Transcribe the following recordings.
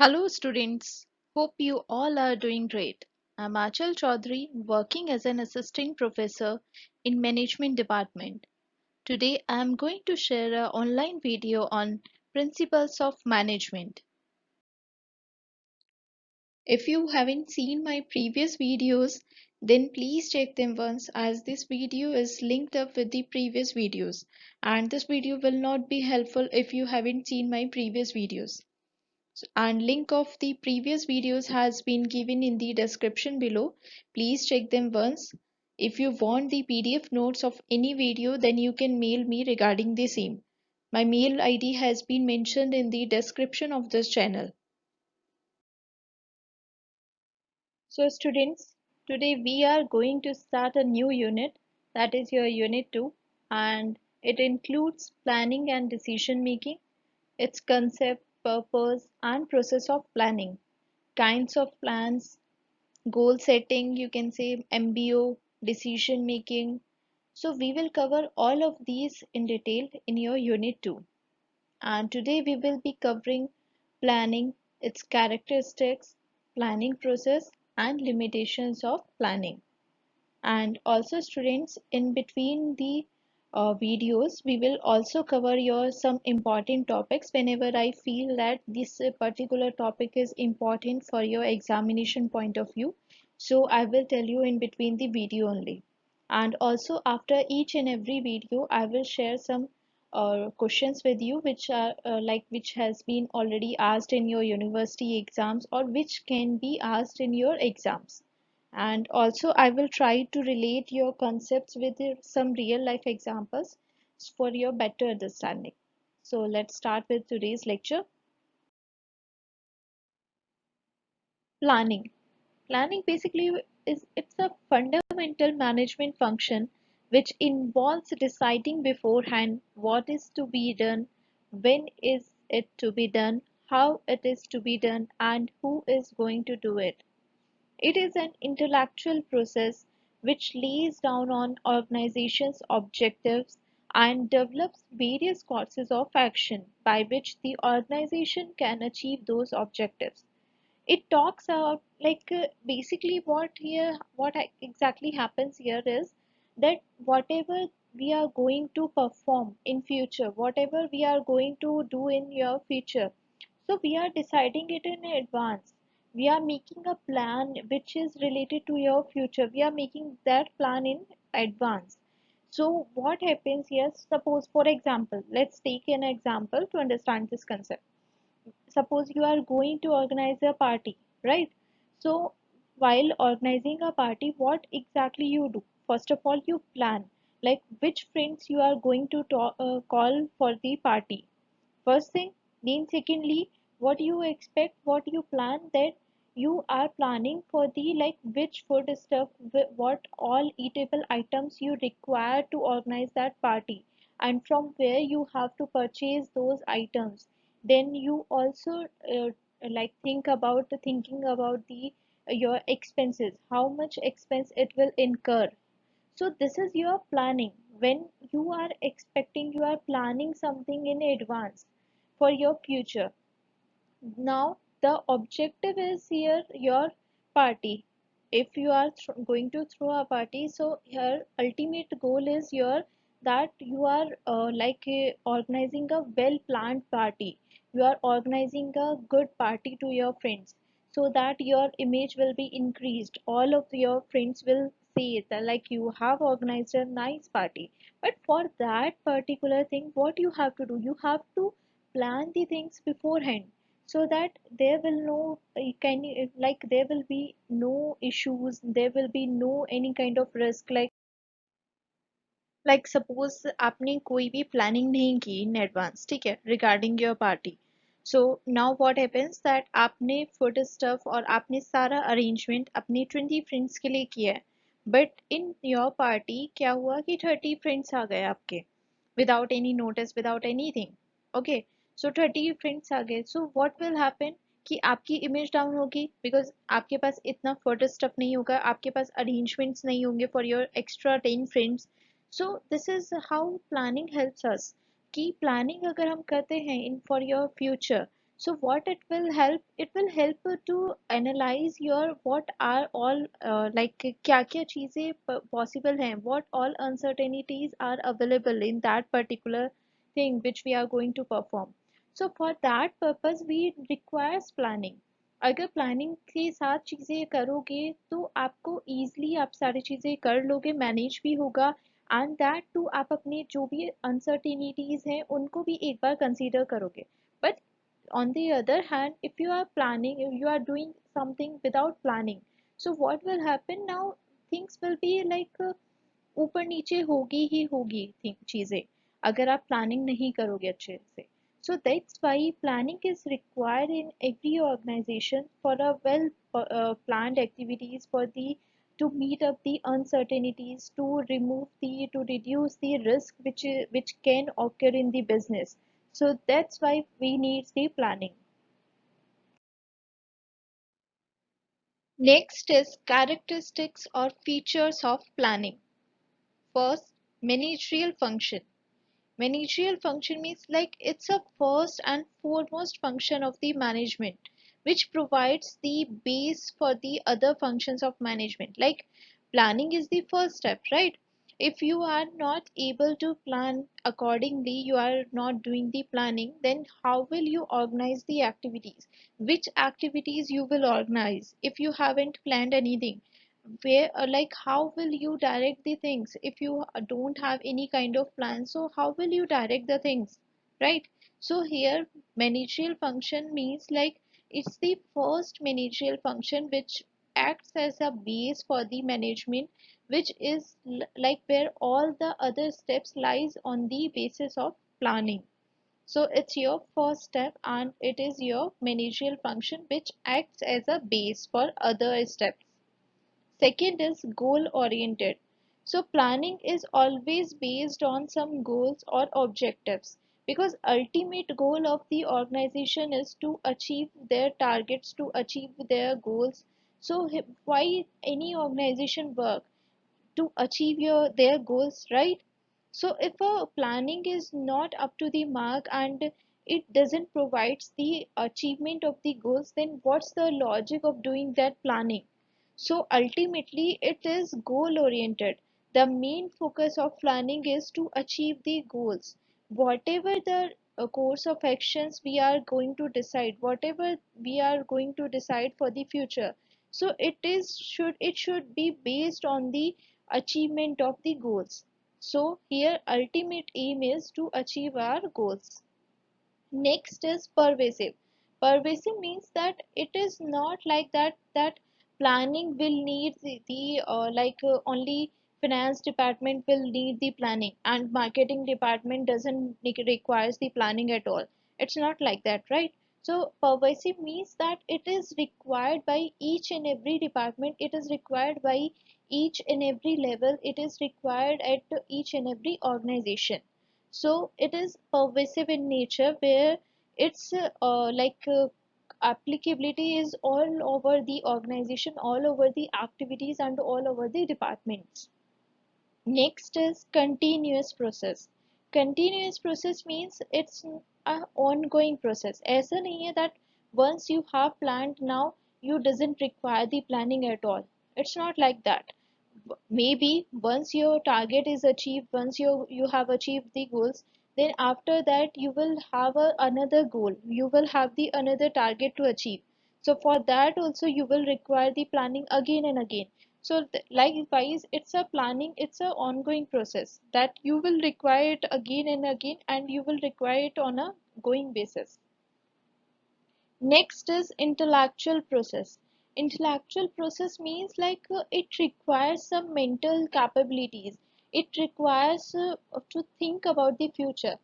Hello students, hope you all are doing great. I'm Achal Chaudhary working as an assistant professor in management department. Today I'm going to share an online video on principles of management. If you haven't seen my previous videos, then please check them once as this video is linked up with the previous videos and this video will not be helpful if you haven't seen my previous videos. And link of the previous videos has been given in the description below. Please check them once. If you want the PDF notes of any video, then you can mail me regarding the same. My mail ID has been mentioned in the description of this channel. So students, today we are going to start a new unit, that is your unit 2, and it includes planning and decision making, its concept, purpose and process of planning, kinds of plans, goal setting, you can say MBO, decision making. So we will cover all of these in detail in your unit 2. And today we will be covering planning, its characteristics, planning process and limitations of planning. And also students, in between the videos we will also cover your some important topics whenever I feel that this particular topic is important for your examination point of view, so I will tell you in between the video only. And also after each and every video I will share some questions with you which are which has been already asked in your university exams or which can be asked in your exams. And also I will try to relate your concepts with some real life examples for your better understanding. So let's start with today's lecture. Planning. Planning basically is it's a fundamental management function which involves deciding beforehand what is to be done, when is it to be done, how it is to be done, and who is going to do it. It is an intellectual process which lays down on organization's objectives and develops various courses of action by which the organization can achieve those objectives. It talks about basically exactly happens here is that whatever we are going to perform in future, whatever we are going to do in your future, so we are deciding it in advance. We are making a plan which is related to your future. We are making that plan in advance. So what happens here, suppose for example, let's take an example to understand this concept. Suppose you are going to organize a party, right? So while organizing a party, what exactly you do? First of all, you plan like which friends you are going to call for the party. First thing. Then secondly, what you expect, what you plan, that you are planning for the like which food stuff, what all eatable items you require to organize that party, and from where you have to purchase those items. Then you also thinking about the your expenses, how much expense it will incur. So this is your planning. When you are expecting, you are planning something in advance for your future. Now the objective is here your party. If you are going to throw a party, so your ultimate goal is your that you are organizing a well planned party. You are organizing a good party to your friends so that your image will be increased. All of your friends will say that like you have organized a nice party. But for that particular thing, what you have to do, you have to plan the things beforehand so that there will no there will be no issues, there will be no any kind of risk like suppose आपने कोई भी planning नहीं की in advance, ठीक है, regarding your party. So now what happens that आपने food stuff और आपने सारा arrangement अपने 20 friends के लिए किया है, but in your party क्या हुआ कि 30 friends आ गए आपके without any notice, without anything. Okay, so 30 friends आ गए, so what will happen कि आपकी इमेज डाउन होगी बिकॉज आपके पास इतना फर्दर स्टफ नहीं होगा, आपके पास अरेंजमेंट्स नहीं होंगे for your extra 10 friends. So this is how planning helps us कि प्लानिंग अगर हम करते हैं in for your future, So what it will help to analyze your what are all like क्या क्या चीजें possible हैं, what all uncertainties are available in that particular thing which we are going to perform. So for that purpose we requires planning. अगर planning के साथ चीज़ें करोगे तो आपको easily आप सारी चीज़ें कर लोगे, मैनेज भी होगा, एंड दैट टू आप अपने जो भी अनसर्टेनिटीज हैं उनको भी एक बार कंसीडर करोगे. But on the other hand, if you are planning, if you are doing something without planning, so what will happen now, things will be like ऊपर नीचे होगी ही होगी चीजें, अगर आप प्लानिंग नहीं करोगे अच्छे से. So that's why planning is required in every organization for a well planned activities for the to meet up the uncertainties, to remove the to reduce the risk which can occur in the business. So that's why we need the planning. Next is characteristics or features of planning. First, managerial function. Managerial function means like it's a first and foremost function of the management which provides the base for the other functions of management. Like planning is the first step, right? If you are not able to plan accordingly, you are not doing the planning, then how will you organize the activities? Which activities you will organize if you haven't planned anything? Where like how will you direct the things if you don't have any kind of plan? So how will you direct the things, right? So here managerial function means like it's the first managerial function which acts as a base for the management, which is like where all the other steps lies on the basis of planning. So it's your first step and it is your managerial function which acts as a base for other steps. Second is goal oriented. So planning is always based on some goals or objectives, because ultimate goal of the organization is to achieve their targets, to achieve their goals. So why any organization work? To achieve their goals, right? So if a planning is not up to the mark and it doesn't provide the achievement of the goals, then what's the logic of doing that planning? So ultimately it is goal oriented. The main focus of planning is to achieve the goals. Whatever the course of actions we are going to decide, whatever we are going to decide for the future, so it should be based on the achievement of the goals. So here ultimate aim is to achieve our goals. Next is pervasive. Pervasive means that it is not like that planning will need only finance department will need the planning and marketing department doesn't requires the planning at all. It's not like that, right? So pervasive means that it is required by each and every department, it is required by each and every level, it is required at each and every organization. So it is pervasive in nature where its applicability is all over the organization, all over the activities and all over the departments. Next is continuous process. Continuous process means it's an ongoing process. ऐसा नहीं है that once you have planned now you doesn't require the planning at all. It's not like that. Maybe once your target is achieved, once you have achieved the goals, then after that you will have another goal, you will have the another target to achieve. So for that also you will require the planning again and again. So likewise it's a planning, it's a ongoing process that you will require it again and again and you will require it on a going basis. Next is intellectual process. Intellectual process means like it requires some mental capabilities. It requires to think about the future.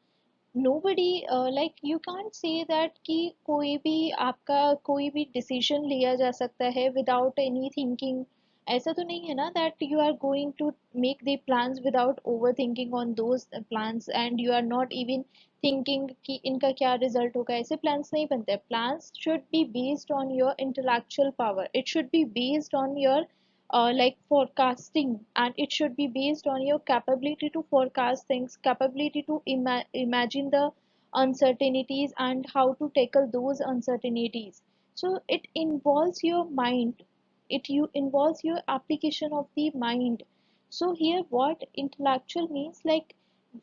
Nobody like you can't say that कि कोई भी आपका कोई भी decision लिया जा सकता है without any thinking. ऐसा तो नहीं है ना that you are going to make the plans without overthinking on those plans and you are not even thinking कि इनका क्या result होगा. ऐसे plans नहीं बनते. Plans should be based on your intellectual power. It should be based on your like forecasting, and it should be based on your capability to forecast things, capability to imagine the uncertainties and how to tackle those uncertainties. So it involves your mind, it you involves your application of the mind. So here what intellectual means, like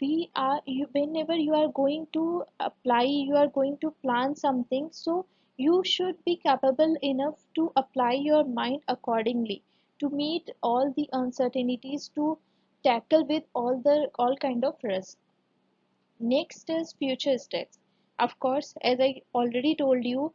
we are you, whenever you are going to apply, you are going to plan something, so you should be capable enough to apply your mind accordingly to meet all the uncertainties, to tackle with all kind of risk. Next is future steps. Of course, as I already told you,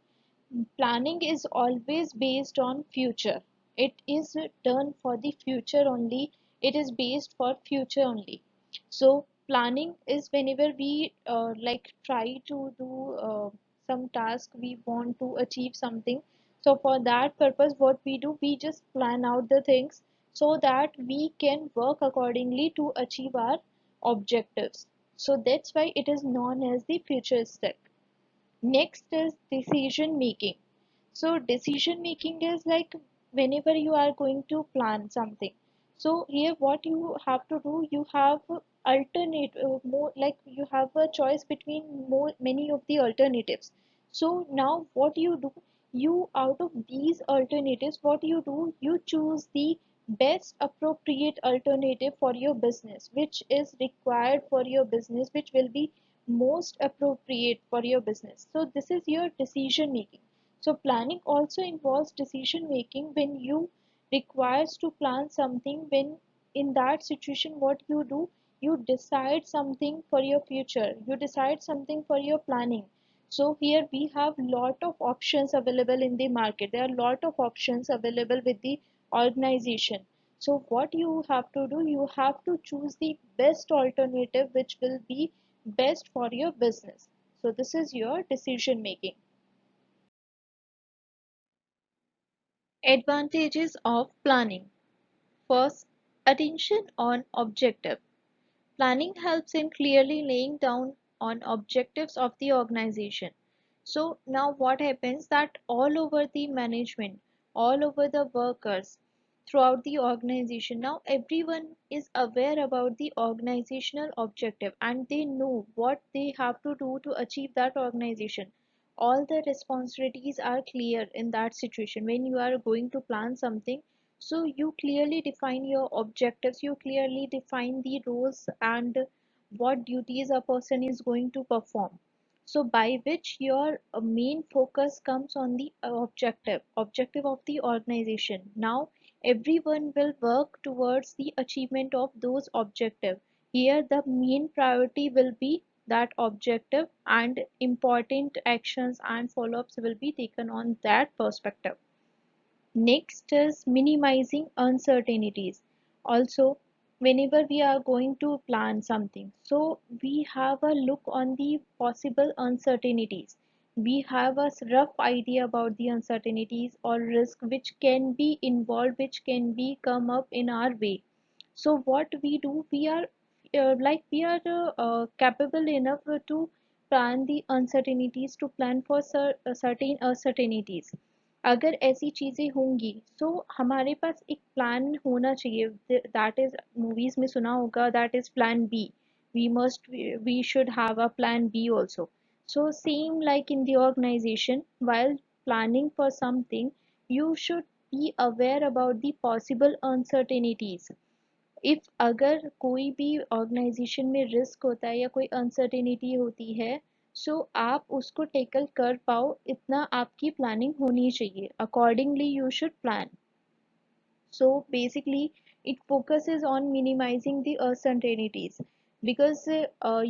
planning is always based on future. It is done for the future only. It is based for future only. So planning is whenever we like try to do some task, we want to achieve something. So for that purpose, what we do, we just plan out the things so that we can work accordingly to achieve our objectives. So that's why it is known as the future step. Next is decision making. So decision making is like whenever you are going to plan something. So here what you have to do, you have alternate more, like you have a choice between more many of the alternatives. So now what you do, you out of these alternatives, what you do, you choose the best appropriate alternative for your business, which is required for your business, which will be most appropriate for your business. So this is your decision making. So planning also involves decision making. When you requires to plan something, when in that situation what you do, you decide something for your future, you decide something for your planning. So here we have lot of options available in the market, there are lot of options available with the organization. So what you have to do, you have to choose the best alternative which will be best for your business. So this is your decision making. Advantages of planning. First, attention on objective. Planning helps in clearly laying down on objectives of the organization. So now what happens that all over the management, all over the workers, throughout the organization, now everyone is aware about the organizational objective and they know what they have to do to achieve that organization. All the responsibilities are clear in that situation. When you are going to plan something, so you clearly define your objectives, you clearly define the roles and what duties a person is going to perform. So by which your main focus comes on the objective of the organization. Now everyone will work towards the achievement of those objectives. Here the main priority will be that objective and important actions and follow-ups will be taken on that perspective. Next is minimizing uncertainties. Also, whenever we are going to plan something, so we have a look on the possible uncertainties. We have a rough idea about the uncertainties or risk which can be involved, which can be come up in our way. So what we do, we are capable enough to plan the uncertainties, to plan for certain uncertainties. अगर ऐसी चीजें होंगी तो हमारे पास एक plan होना चाहिए. That is movies में सुना होगा, that is plan B. We should have a plan B also. So same like in the organization, while planning for something, you should be aware about the possible uncertainties. If अगर कोई भी organisation में risk होता है या कोई uncertainty होती है, सो आप उसको टेकल कर पाओ, इतना आपकी प्लानिंग होनी चाहिए. Accordingly you should plan. So basically, it focuses on minimizing the uncertainties because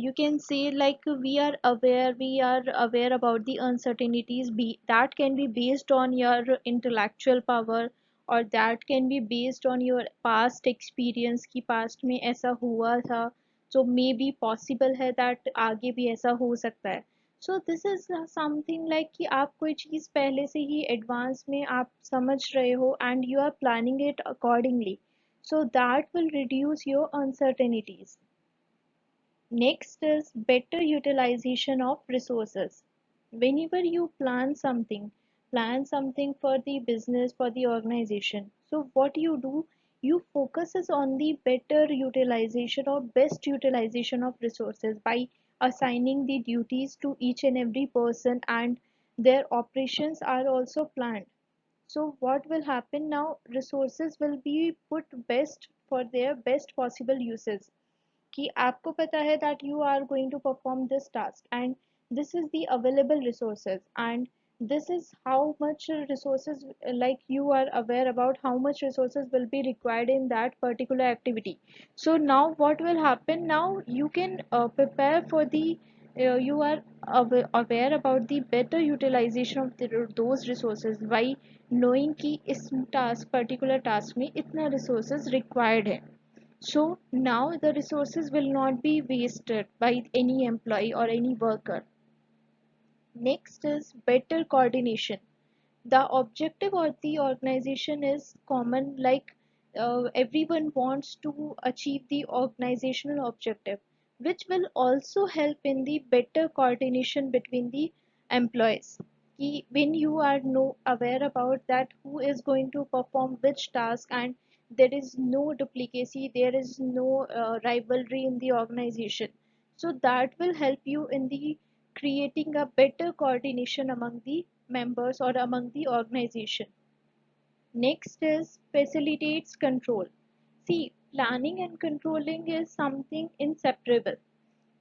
you can say like we are aware about the uncertainties that can be based on your intellectual power or that can be based on your past experience कि past में ऐसा हुआ था, so may be possible है that आगे भी ऐसा हो सकता है. So this is something like कि आप कोई चीज़ पहले से ही एडवांस में आप समझ रहे हो and you are planning it accordingly, so that will reduce your uncertainties. Next is better utilization of resources. Whenever you plan something for the business, for the organization. So what you do, you focuses on the better utilization or best utilization of resources by assigning the duties to each and every person, and their operations are also planned. So what will happen now, resources will be put best for their best possible uses, कि आपको पता है that you are going to perform this task and this is the available resources, and this is how much resources, like you are aware about how much resources will be required in that particular activity. So now what will happen, now you can prepare for the you are aware about the better utilization of those resources by knowing कि इस task particular task में इतना resources required है. So now the resources will not be wasted by any employee or any worker. Next is better coordination. The objective of the organization is common, like everyone wants to achieve the organizational objective, which will also help in the better coordination between the employees. When you are aware about that who is going to perform which task, and there is no duplicacy, there is no rivalry in the organization, so that will help you in the creating a better coordination among the members or among the organization. Next is facilitates control. See, planning and controlling is something inseparable.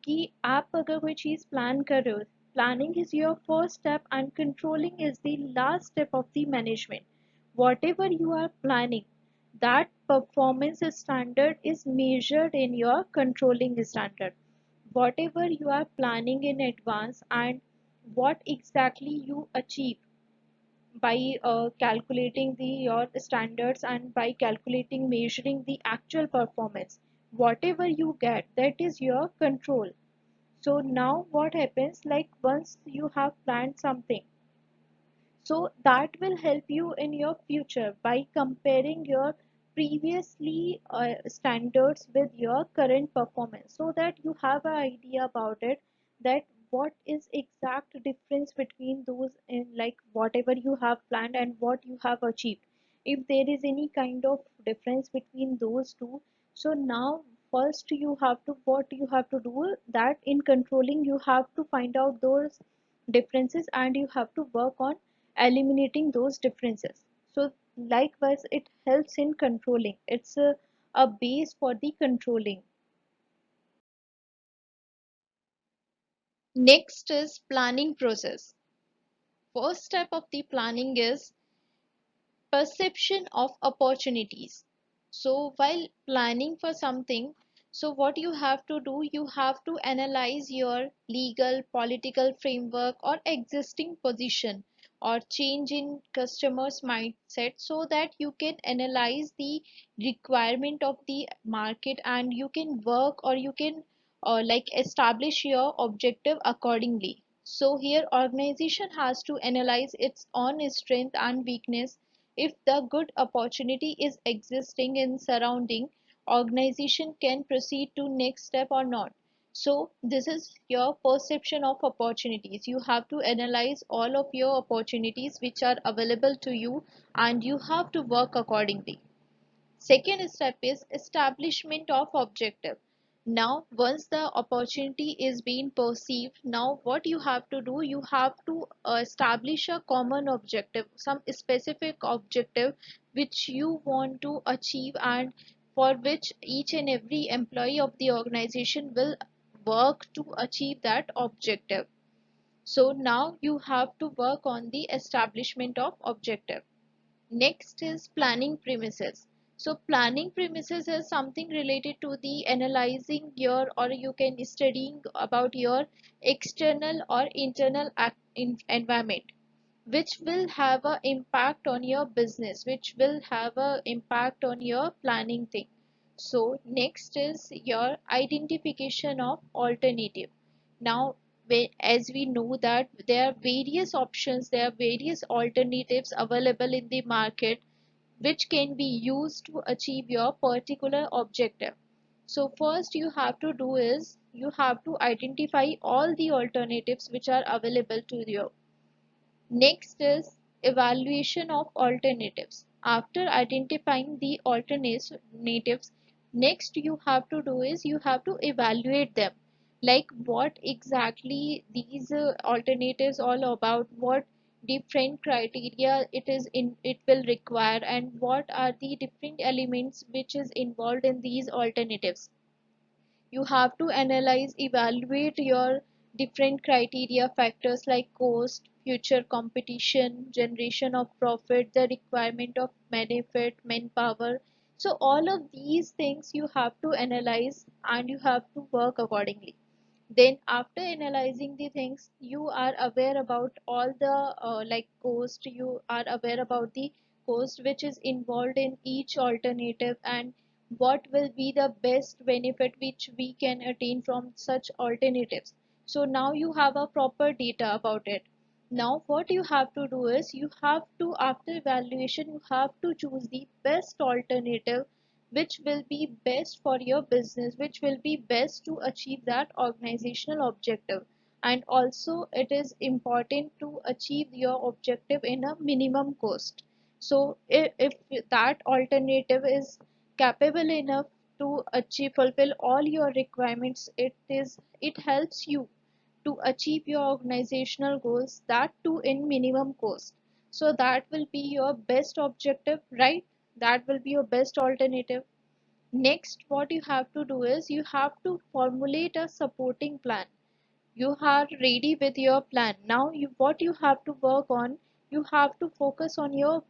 कि आप अगर कोई चीज plan कर रहे हो, planning is your first step and controlling is the last step of the management. Whatever you are planning, that performance standard is measured in your controlling standard. Whatever you are planning in advance and what exactly you achieve by calculating your standards and by calculating measuring the actual performance, whatever you get, that is your control. So now what happens, like once you have planned something, so that will help you in your future by comparing your previously standards with your current performance, so that you have an idea about it, that what is exact difference between those in like whatever you have planned and what you have achieved. If there is any kind of difference between those two, so now first you have to, what you have to do, that in controlling you have to find out those differences and you have to work on eliminating those differences. So likewise it helps in controlling, it's a base for the controlling. Next is planning process. First step of the planning is perception of opportunities. So while planning for something, so what you have to do, you have to analyze your legal, political framework or existing position or change in customers mindset, so that you can analyze the requirement of the market and you can work or you can like establish your objective accordingly. So here organization has to analyze its own strength and weakness. If the good opportunity is existing in surrounding, organization can proceed to next step or not. So this is your perception of opportunities. You have to analyze all of your opportunities which are available to you and you have to work accordingly. Second step is establishment of objective. Now, once the opportunity is being perceived, now what you have to do, you have to establish a common objective, some specific objective which you want to achieve and for which each and every employee of the organization will work to achieve that objective. So now you have to work on the establishment of objective. Next is planning premises. So planning premises is something related to the analyzing your or you can studying about your external or internal environment, which will have a impact on your business, which will have a impact on your planning thing. So next is your identification of alternative. Now as we know that there are various options, there are various alternatives available in the market which can be used to achieve your particular objective. So first you have to do is you have to identify all the alternatives which are available to you. Next is evaluation of alternatives. After identifying the alternatives, next you have to do is you have to evaluate them. like what exactly these alternatives all about, what different criteria it will require, and what are the different elements which is involved in these alternatives. You have to analyze, evaluate your different criteria factors like cost, future competition, generation of profit, the requirement of benefit, manpower. So all of these things you have to analyze and you have to work accordingly. Then after analyzing the things, you are aware about all the like cost, you are aware about the cost which is involved in each alternative, and what will be the best benefit which we can attain from such alternatives. So now you have a proper data about it. Now what you have to do is, you have to, after evaluation, you have to choose the best alternative which will be best for your business, which will be best to achieve that organizational objective. And also it is important to achieve your objective in a minimum cost. So if that alternative is capable enough to achieve, fulfill all your requirements, it helps you to achieve your organizational goals, that too in minimum cost. So that will be your best objective, right? That will be your best alternative. Next, what you have to do is, you have to formulate a supporting plan. You are ready with your plan. Now you, what you have to work on, you have to focus on your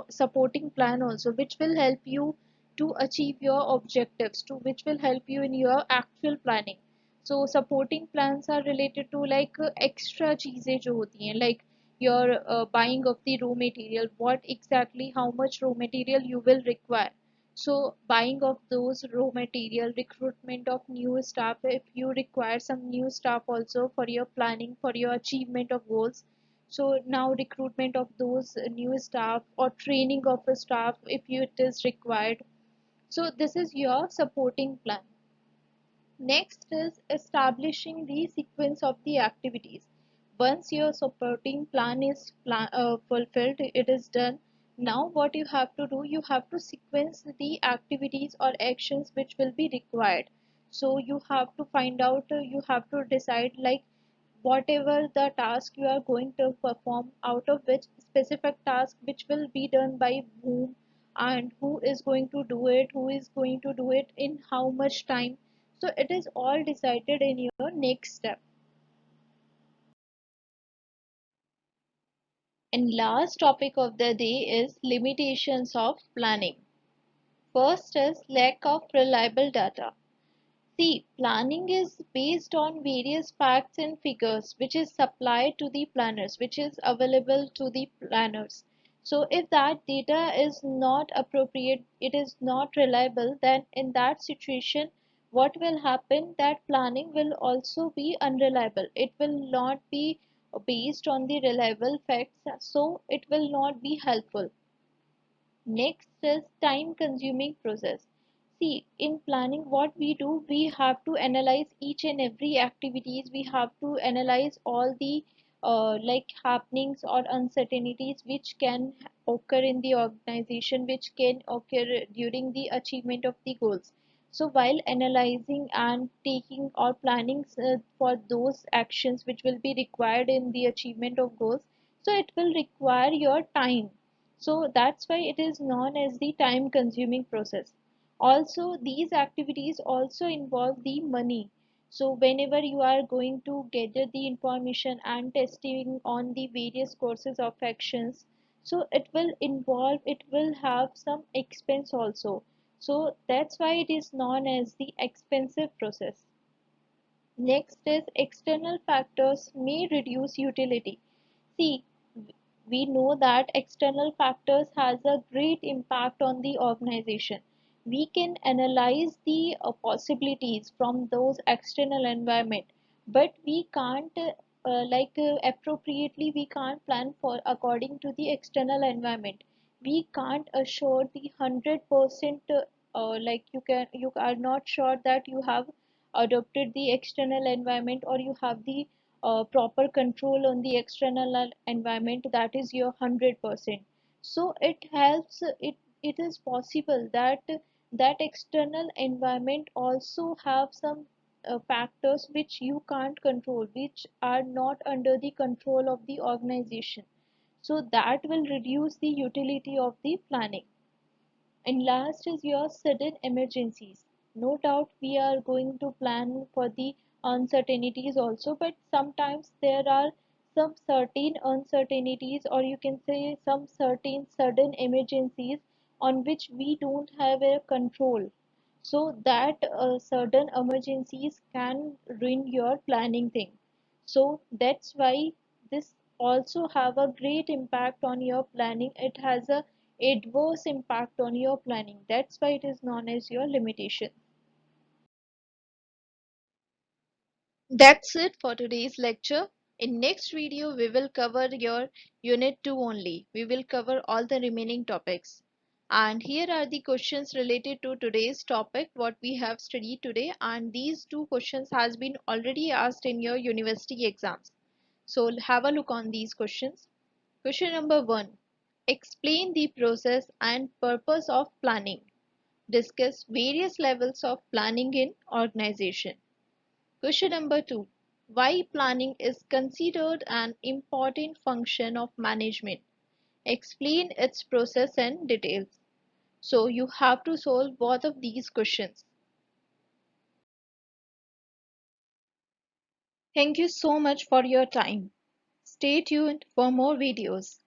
supporting plan also, which will help you to achieve your objectives, to which will help you in your actual planning. So supporting plans are related to like extra चीजें जो होती हैं, like your buying of the raw material, what exactly, how much raw material you will require. So buying of those raw material, recruitment of new staff if you require some new staff also for your planning, for your achievement of goals. So now recruitment of those new staff or training of a staff if it is required. So this is your supporting plan. Next is establishing the sequence of the activities. Once your supporting plan is fulfilled, it is done. Now what you have to do, you have to sequence the activities or actions which will be required. So you have to find out, you have to decide like whatever the task you are going to perform, out of which specific task which will be done by whom, and who is going to do it, who is going to do it in how much time. So it is all decided in your next step. And last topic of the day is limitations of planning. First is lack of reliable data. See, planning is based on various facts and figures which is supplied to the planners, which is available to the planners. So if that data is not appropriate, it is not reliable, then in that situation, what will happen? That planning will also be unreliable. It will not be based on the reliable facts, so it will not be helpful. Next is time consuming process. See, in planning what we do, we have to analyze each and every activities. We have to analyze all the like happenings or uncertainties which can occur in the organization, which can occur during the achievement of the goals. So while analyzing and taking or planning for those actions which will be required in the achievement of goals, so it will require your time. So that's why it is known as the time consuming process. Also these activities also involve the money. So whenever you are going to gather the information and testing on the various courses of actions, so it will involve, it will have some expense also. So that's why it is known as the expensive process. Next is external factors may reduce utility. See, we know that external factors has a great impact on the organization. We can analyze the possibilities from those external environment, but we can't appropriately we can't plan for according to the external environment. We can't assure the 100% you are not sure that you have adopted the external environment, or you have the proper control on the external environment, that is your 100%. So it helps, it is possible that that external environment also have some factors which you can't control, which are not under the control of the organization. So that will reduce the utility of the planning. And last is your sudden emergencies. No doubt we are going to plan for the uncertainties also, but sometimes there are some certain uncertainties, or you can say some certain sudden emergencies on which we don't have a control. So that sudden emergencies can ruin your planning thing. So that's why this also have a great impact on your planning. It has a adverse impact on your planning. That's why it is known as your limitation. That's it for today's lecture. In next video, we will cover your unit 2 only. We will cover all the remaining topics. And here are the questions related to today's topic, what we have studied today. And these two questions has been already asked in your university exams. So have a look on these questions. Question number 1. Explain the process and purpose of planning. Discuss various levels of planning in organization. Question number 2. Why planning is considered an important function of management. Explain its process and details. So you have to solve both of these questions. Thank you so much for your time. Stay tuned for more videos.